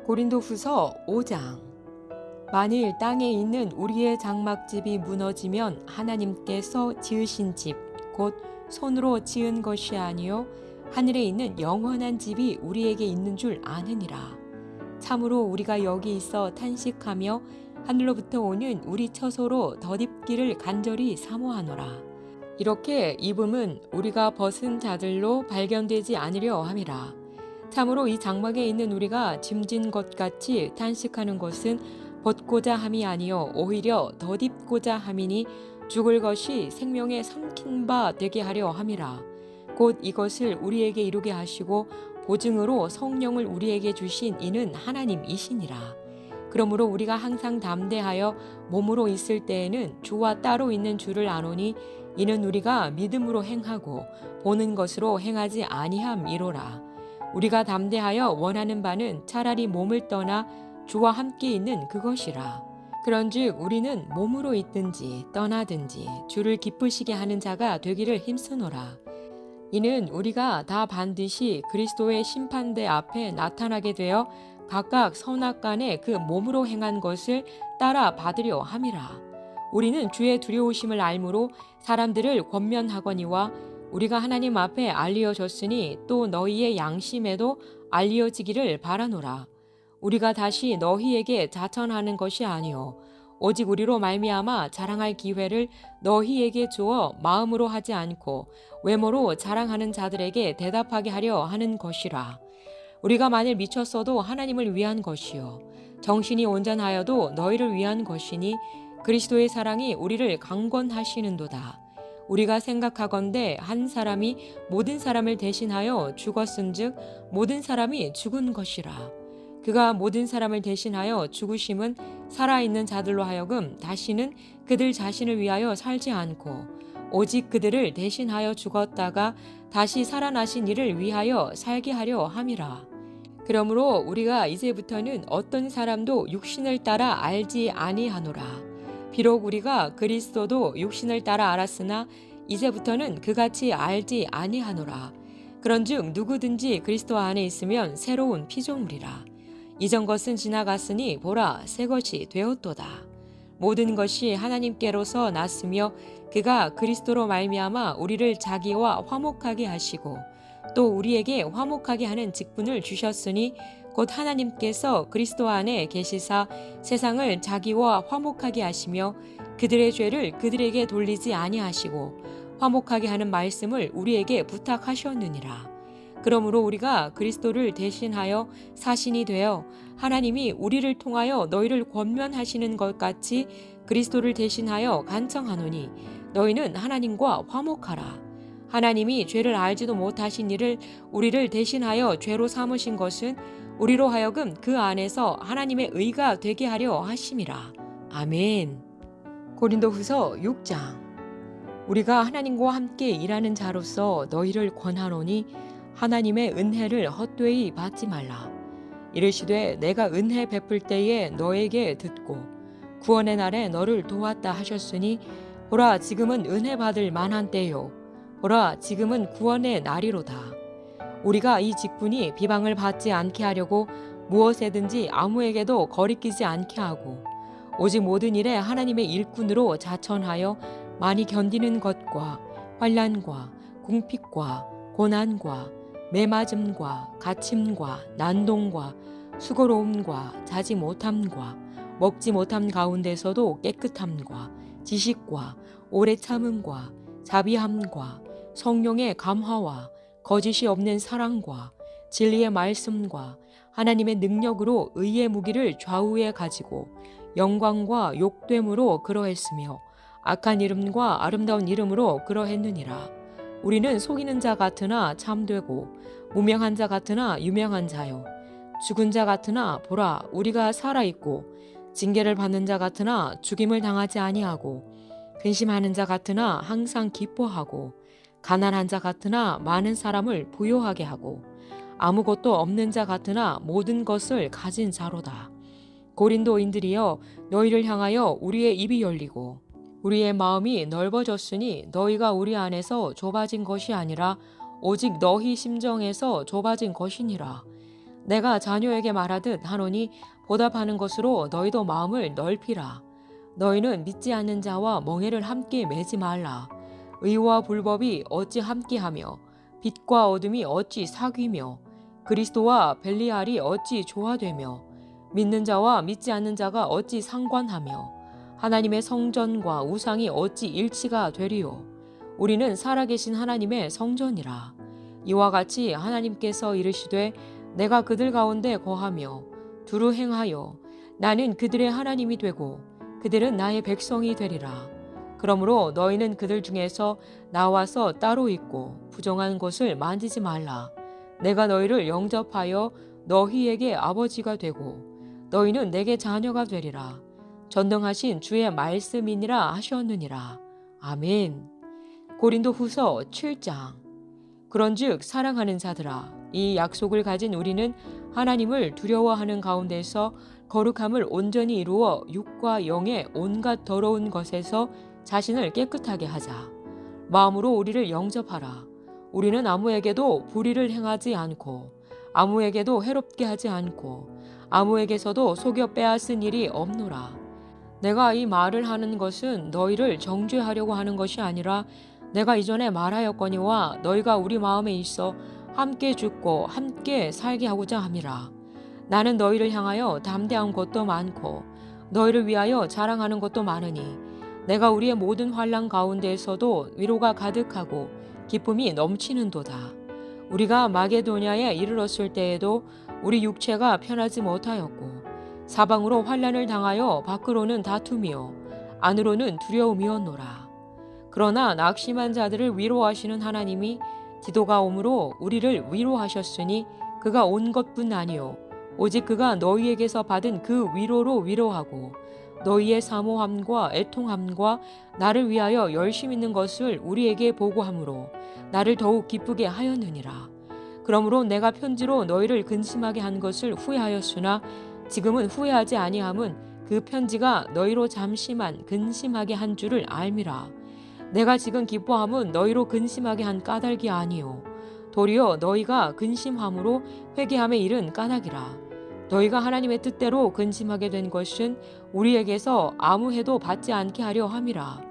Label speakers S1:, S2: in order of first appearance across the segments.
S1: 고린도후서 5장. 만일 땅에 있는 우리의 장막집이 무너지면 하나님께서 지으신 집, 곧 손으로 지은 것이 아니요 하늘에 있는 영원한 집이 우리에게 있는 줄 아느니라. 참으로 우리가 여기 있어 탄식하며 하늘로부터 오는 우리 처소로 덧입기를 간절히 사모하노라. 이렇게 입음은 우리가 벗은 자들로 발견되지 않으려 함이라. 참으로 이 장막에 있는 우리가 짐진 것 같이 탄식하는 것은 벗고자 함이 아니요 오히려 덧입고자 함이니 죽을 것이 생명에 삼킨 바 되게 하려 함이라. 곧 이것을 우리에게 이루게 하시고 보증으로 성령을 우리에게 주신 이는 하나님이시니라. 그러므로 우리가 항상 담대하여 몸으로 있을 때에는 주와 따로 있는 줄을 아노니 이는 우리가 믿음으로 행하고 보는 것으로 행하지 아니함이로라. 우리가 담대하여 원하는 바는 차라리 몸을 떠나 주와 함께 있는 그것이라. 그런즉 우리는 몸으로 있든지 떠나든지 주를 기쁘시게 하는 자가 되기를 힘쓰노라. 이는 우리가 다 반드시 그리스도의 심판대 앞에 나타나게 되어 각각 선악간에 그 몸으로 행한 것을 따라 받으려 함이라. 우리는 주의 두려우심을 알므로 사람들을 권면하거니와 우리가 하나님 앞에 알리어졌으니 또 너희의 양심에도 알리어지기를 바라노라. 우리가 다시 너희에게 자천하는 것이 아니요 오직 우리로 말미암아 자랑할 기회를 너희에게 주어 마음으로 하지 않고 외모로 자랑하는 자들에게 대답하게 하려 하는 것이라. 우리가 만일 미쳤어도 하나님을 위한 것이요 정신이 온전하여도 너희를 위한 것이니 그리스도의 사랑이 우리를 강권하시는도다. 우리가 생각하건대 한 사람이 모든 사람을 대신하여 죽었은즉 모든 사람이 죽은 것이라. 그가 모든 사람을 대신하여 죽으심은 살아있는 자들로 하여금 다시는 그들 자신을 위하여 살지 않고 오직 그들을 대신하여 죽었다가 다시 살아나신 이를 위하여 살게 하려 함이라. 그러므로 우리가 이제부터는 어떤 사람도 육신을 따라 알지 아니하노라. 비록 우리가 그리스도도 육신을 따라 알았으나 이제부터는 그같이 알지 아니하노라. 그런즉 누구든지 그리스도 안에 있으면 새로운 피조물이라. 이전 것은 지나갔으니 보라 새 것이 되었도다. 모든 것이 하나님께로서 났으며 그가 그리스도로 말미암아 우리를 자기와 화목하게 하시고 또 우리에게 화목하게 하는 직분을 주셨으니 곧 하나님께서 그리스도 안에 계시사 세상을 자기와 화목하게 하시며 그들의 죄를 그들에게 돌리지 아니하시고 화목하게 하는 말씀을 우리에게 부탁하셨느니라. 그러므로 우리가 그리스도를 대신하여 사신이 되어 하나님이 우리를 통하여 너희를 권면하시는 것 같이 그리스도를 대신하여 간청하노니 너희는 하나님과 화목하라. 하나님이 죄를 알지도 못하신 이를 우리를 대신하여 죄로 삼으신 것은 우리로 하여금 그 안에서 하나님의 의가 되게 하려 하심이라. 아멘. 고린도후서 6장. 우리가 하나님과 함께 일하는 자로서 너희를 권하노니 하나님의 은혜를 헛되이 받지 말라. 이르시되 내가 은혜 베풀 때에 너에게 듣고 구원의 날에 너를 도왔다 하셨으니 보라 지금은 은혜 받을 만한 때요 보라 지금은 구원의 날이로다. 우리가 이 직분이 비방을 받지 않게 하려고 무엇에든지 아무에게도 거리끼지 않게 하고 오직 모든 일에 하나님의 일꾼으로 자천하여 많이 견디는 것과 환난과 궁핍과 고난과 매맞음과 갇힘과 난동과 수고로움과 자지 못함과 먹지 못함 가운데서도 깨끗함과 지식과 오래 참음과 자비함과 성령의 감화와 거짓이 없는 사랑과 진리의 말씀과 하나님의 능력으로 의의 무기를 좌우에 가지고 영광과 욕됨으로 그러했으며 악한 이름과 아름다운 이름으로 그러했느니라. 우리는 속이는 자 같으나 참되고 무명한 자 같으나 유명한 자요 죽은 자 같으나 보라 우리가 살아있고 징계를 받는 자 같으나 죽임을 당하지 아니하고 근심하는 자 같으나 항상 기뻐하고 가난한 자 같으나 많은 사람을 부요하게 하고 아무것도 없는 자 같으나 모든 것을 가진 자로다. 고린도인들이여 너희를 향하여 우리의 입이 열리고 우리의 마음이 넓어졌으니 너희가 우리 안에서 좁아진 것이 아니라 오직 너희 심정에서 좁아진 것이니라. 내가 자녀에게 말하듯 하노니 보답하는 것으로 너희도 마음을 넓히라. 너희는 믿지 않는 자와 멍에를 함께 매지 말라. 의와 불법이 어찌 함께하며 빛과 어둠이 어찌 사귀며 그리스도와 벨리알이 어찌 조화되며 믿는 자와 믿지 않는 자가 어찌 상관하며 하나님의 성전과 우상이 어찌 일치가 되리요. 우리는 살아계신 하나님의 성전이라. 이와 같이 하나님께서 이르시되 내가 그들 가운데 거하며 두루 행하여 나는 그들의 하나님이 되고 그들은 나의 백성이 되리라. 그러므로 너희는 그들 중에서 나와서 따로 있고 부정한 것을 만지지 말라. 내가 너희를 영접하여 너희에게 아버지가 되고 너희는 내게 자녀가 되리라. 전능하신 주의 말씀이니라 하셨느니라. 아멘. 고린도후서 7장. 그런즉 사랑하는 자들아, 이 약속을 가진 우리는 하나님을 두려워하는 가운데서 거룩함을 온전히 이루어 육과 영의 온갖 더러운 것에서 자신을 깨끗하게 하자. 마음으로 우리를 영접하라. 우리는 아무에게도 불의를 행하지 않고 아무에게도 해롭게 하지 않고 아무에게서도 속여 빼앗은 일이 없노라. 내가 이 말을 하는 것은 너희를 정죄하려고 하는 것이 아니라 내가 이전에 말하였거니와 너희가 우리 마음에 있어 함께 죽고 함께 살게 하고자 함이라. 나는 너희를 향하여 담대한 것도 많고 너희를 위하여 자랑하는 것도 많으니 내가 우리의 모든 환난 가운데에서도 위로가 가득하고 기쁨이 넘치는도다. 우리가 마게도냐에 이르렀을 때에도 우리 육체가 편하지 못하였고 사방으로 환난을 당하여 밖으로는 다툼이요 안으로는 두려움이었노라. 그러나 낙심한 자들을 위로하시는 하나님이 디도가 오므로 우리를 위로하셨으니 그가 온 것뿐 아니요 오직 그가 너희에게서 받은 그 위로로 위로하고 너희의 사모함과 애통함과 나를 위하여 열심 있는 것을 우리에게 보고함으로 나를 더욱 기쁘게 하였느니라. 그러므로 내가 편지로 너희를 근심하게 한 것을 후회하였으나 지금은 후회하지 아니함은 그 편지가 너희로 잠시만 근심하게 한 줄을 알미라. 내가 지금 기뻐함은 너희로 근심하게 한 까닭이 아니요 도리어 너희가 근심함으로 회개함에 이른 까닭이라. 너희가 하나님의 뜻대로 근심하게 된 것은 우리에게서 아무 해도 받지 않게 하려 함이라.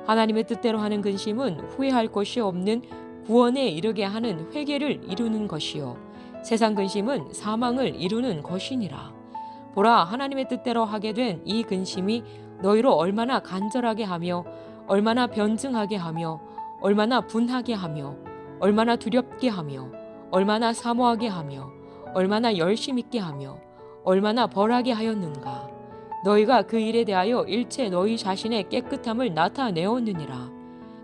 S1: 하나님의 뜻대로 하는 근심은 후회할 것이 없는 구원에 이르게 하는 회개를 이루는 것이요 세상 근심은 사망을 이루는 것이니라. 보라, 하나님의 뜻대로 하게 된 이 근심이 너희로 얼마나 간절하게 하며 얼마나 변증하게 하며 얼마나 분하게 하며 얼마나 두렵게 하며 얼마나 사모하게 하며 얼마나 열심 있게 하며 얼마나 벌하게 하였는가. 너희가 그 일에 대하여 일체 너희 자신의 깨끗함을 나타내었느니라.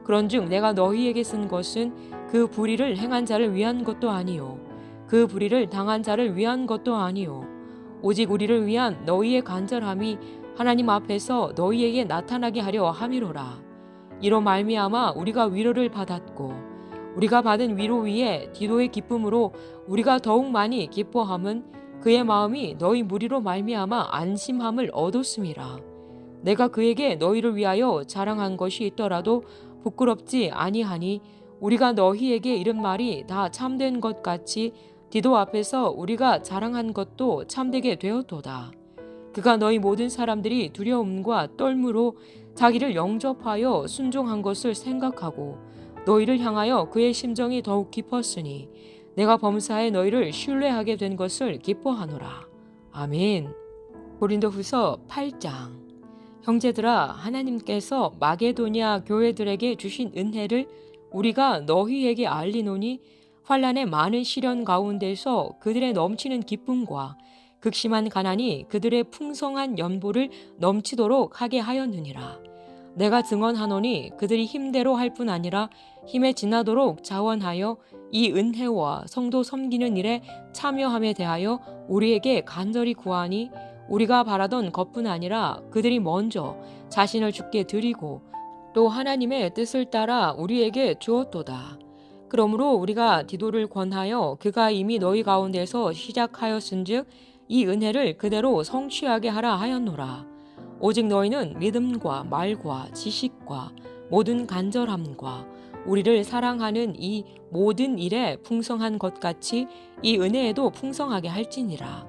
S1: 그런즉 내가 너희에게 쓴 것은 그 불의를 행한 자를 위한 것도 아니요 그 불의를 당한 자를 위한 것도 아니요 오직 우리를 위한 너희의 간절함이 하나님 앞에서 너희에게 나타나게 하려 함이로라. 이로 말미암아 우리가 위로를 받았고 우리가 받은 위로 위에 디도의 기쁨으로 우리가 더욱 많이 기뻐함은 그의 마음이 너희 무리로 말미암아 안심함을 얻었음이라. 내가 그에게 너희를 위하여 자랑한 것이 있더라도 부끄럽지 아니하니 우리가 너희에게 이른 말이 다 참된 것 같이 디도 앞에서 우리가 자랑한 것도 참되게 되었도다. 그가 너희 모든 사람들이 두려움과 떨므로 자기를 영접하여 순종한 것을 생각하고 너희를 향하여 그의 심정이 더욱 깊었으니 내가 범사에 너희를 신뢰하게 된 것을 기뻐하노라. 아멘. 고린도후서 8장. 형제들아, 하나님께서 마게도냐 교회들에게 주신 은혜를 우리가 너희에게 알리노니 환난의 많은 시련 가운데서 그들의 넘치는 기쁨과 극심한 가난이 그들의 풍성한 연보를 넘치도록 하게 하였느니라. 내가 증언하노니 그들이 힘대로 할 뿐 아니라 힘에 지나도록 자원하여 이 은혜와 성도 섬기는 일에 참여함에 대하여 우리에게 간절히 구하니 우리가 바라던 것뿐 아니라 그들이 먼저 자신을 주께 드리고 또 하나님의 뜻을 따라 우리에게 주었도다. 그러므로 우리가 디도를 권하여 그가 이미 너희 가운데서 시작하였은즉 이 은혜를 그대로 성취하게 하라 하였노라. 오직 너희는 믿음과 말과 지식과 모든 간절함과 우리를 사랑하는 이 모든 일에 풍성한 것 같이 이 은혜에도 풍성하게 할지니라.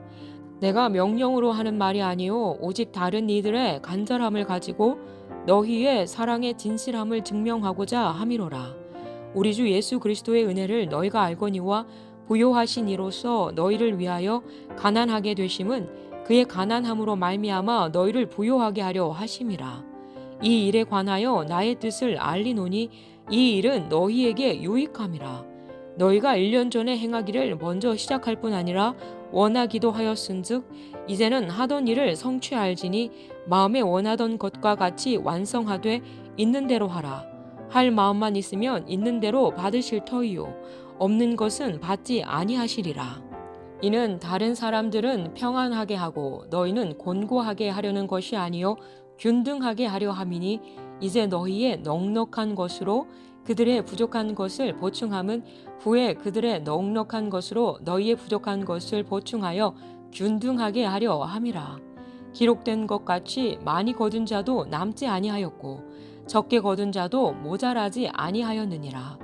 S1: 내가 명령으로 하는 말이 아니요 오직 다른 이들의 간절함을 가지고 너희의 사랑의 진실함을 증명하고자 함이로라. 우리 주 예수 그리스도의 은혜를 너희가 알거니와 부요하신 이로써 너희를 위하여 가난하게 되심은 그의 가난함으로 말미암아 너희를 부요하게 하려 하심이라. 이 일에 관하여 나의 뜻을 알리노니 이 일은 너희에게 유익함이라. 너희가 1년 전에 행하기를 먼저 시작할 뿐 아니라 원하기도 하였은즉 이제는 하던 일을 성취할지니 마음에 원하던 것과 같이 완성하되 있는 대로 하라. 할 마음만 있으면 있는 대로 받으실 터이요 없는 것은 받지 아니하시리라. 이는 다른 사람들은 평안하게 하고 너희는 곤고하게 하려는 것이 아니요 균등하게 하려 함이니 이제 너희의 넉넉한 것으로 그들의 부족한 것을 보충함은 후에 그들의 넉넉한 것으로 너희의 부족한 것을 보충하여 균등하게 하려 함이라. 기록된 것 같이 많이 거둔 자도 남지 아니하였고 적게 거둔 자도 모자라지 아니하였느니라.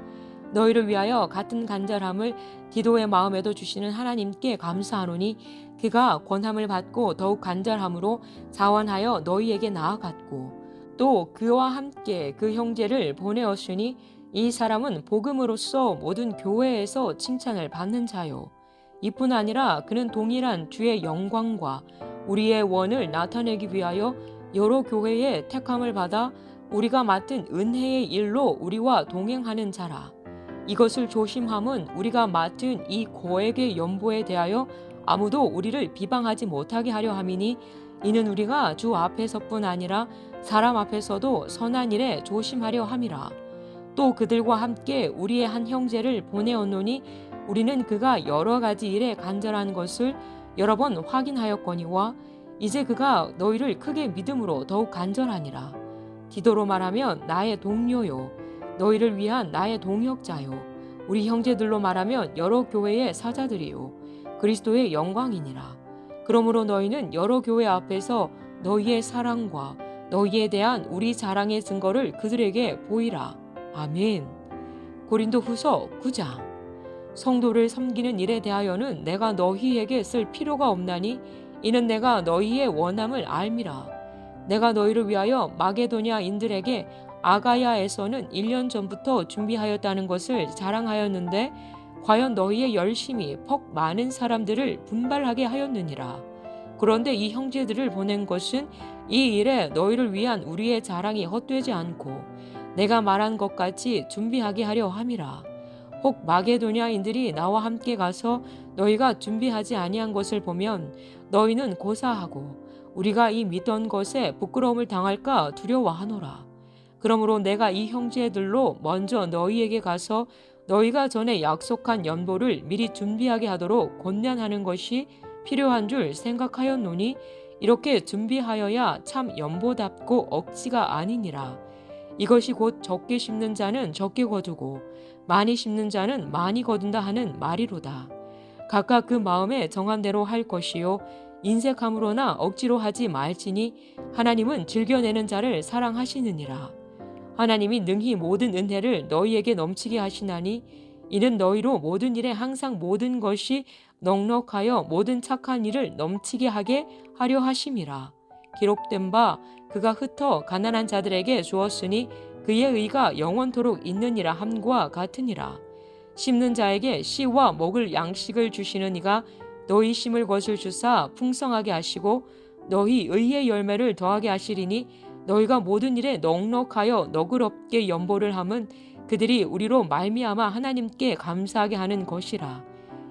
S1: 너희를 위하여 같은 간절함을 디도의 마음에도 주시는 하나님께 감사하노니 그가 권함을 받고 더욱 간절함으로 자원하여 너희에게 나아갔고 또 그와 함께 그 형제를 보내었으니 이 사람은 복음으로써 모든 교회에서 칭찬을 받는 자요. 이뿐 아니라 그는 동일한 주의 영광과 우리의 원을 나타내기 위하여 여러 교회의 택함을 받아 우리가 맡은 은혜의 일로 우리와 동행하는 자라. 이것을 조심함은 우리가 맡은 이 고액의 연보에 대하여 아무도 우리를 비방하지 못하게 하려 함이니 이는 우리가 주 앞에서뿐 아니라 사람 앞에서도 선한 일에 조심하려 함이라. 또 그들과 함께 우리의 한 형제를 보내었노니 우리는 그가 여러 가지 일에 간절한 것을 여러 번 확인하였거니와 이제 그가 너희를 크게 믿음으로 더욱 간절하니라. 디도로 말하면 나의 동료요 너희를 위한 나의 동역자요 우리 형제들로 말하면 여러 교회의 사자들이요 그리스도의 영광이니라. 그러므로 너희는 여러 교회 앞에서 너희의 사랑과 너희에 대한 우리 자랑의 증거를 그들에게 보이라. 아멘. 고린도후서 9장. 성도를 섬기는 일에 대하여는 내가 너희에게 쓸 필요가 없나니 이는 내가 너희의 원함을 알미라. 내가 너희를 위하여 마게도냐인들에게 아가야에서는 1년 전부터 준비하였다는 것을 자랑하였는데 과연 너희의 열심이 퍽 많은 사람들을 분발하게 하였느니라. 그런데 이 형제들을 보낸 것은 이 일에 너희를 위한 우리의 자랑이 헛되지 않고 내가 말한 것 같이 준비하게 하려 함이라. 혹 마게도냐인들이 나와 함께 가서 너희가 준비하지 아니한 것을 보면 너희는 고사하고 우리가 이 믿던 것에 부끄러움을 당할까 두려워하노라. 그러므로 내가 이 형제들로 먼저 너희에게 가서 너희가 전에 약속한 연보를 미리 준비하게 하도록 권면하는 것이 필요한 줄 생각하였노니 이렇게 준비하여야 참 연보답고 억지가 아니니라. 이것이 곧 적게 심는 자는 적게 거두고 많이 심는 자는 많이 거둔다 하는 말이로다. 각각 그 마음에 정한 대로 할 것이요 인색함으로나 억지로 하지 말지니 하나님은 즐겨내는 자를 사랑하시느니라. 하나님이 능히 모든 은혜를 너희에게 넘치게 하시나니 이는 너희로 모든 일에 항상 모든 것이 넉넉하여 모든 착한 일을 넘치게 하게 하려 하심이라. 기록된 바 그가 흩어 가난한 자들에게 주었으니 그의 의가 영원토록 있느니라 함과 같으니라. 심는 자에게 씨와 먹을 양식을 주시는 이가 너희 심을 것을 주사 풍성하게 하시고 너희 의의 열매를 더하게 하시리니 너희가 모든 일에 넉넉하여 너그럽게 연보를 함은 그들이 우리로 말미암아 하나님께 감사하게 하는 것이라.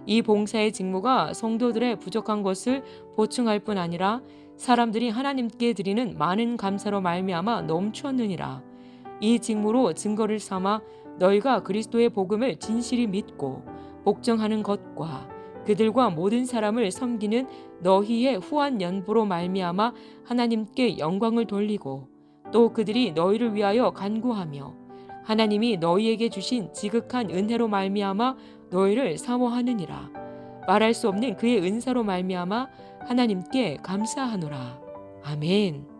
S1: 이 봉사의 직무가 성도들의 부족한 것을 보충할 뿐 아니라 사람들이 하나님께 드리는 많은 감사로 말미암아 넘쳤느니라. 이 직무로 증거를 삼아 너희가 그리스도의 복음을 진실히 믿고 복종하는 것과 그들과 모든 사람을 섬기는 너희의 후한 연보로 말미암아 하나님께 영광을 돌리고 또 그들이 너희를 위하여 간구하며 하나님이 너희에게 주신 지극한 은혜로 말미암아 너희를 사모하느니라. 말할 수 없는 그의 은사로 말미암아 하나님께 감사하노라. 아멘.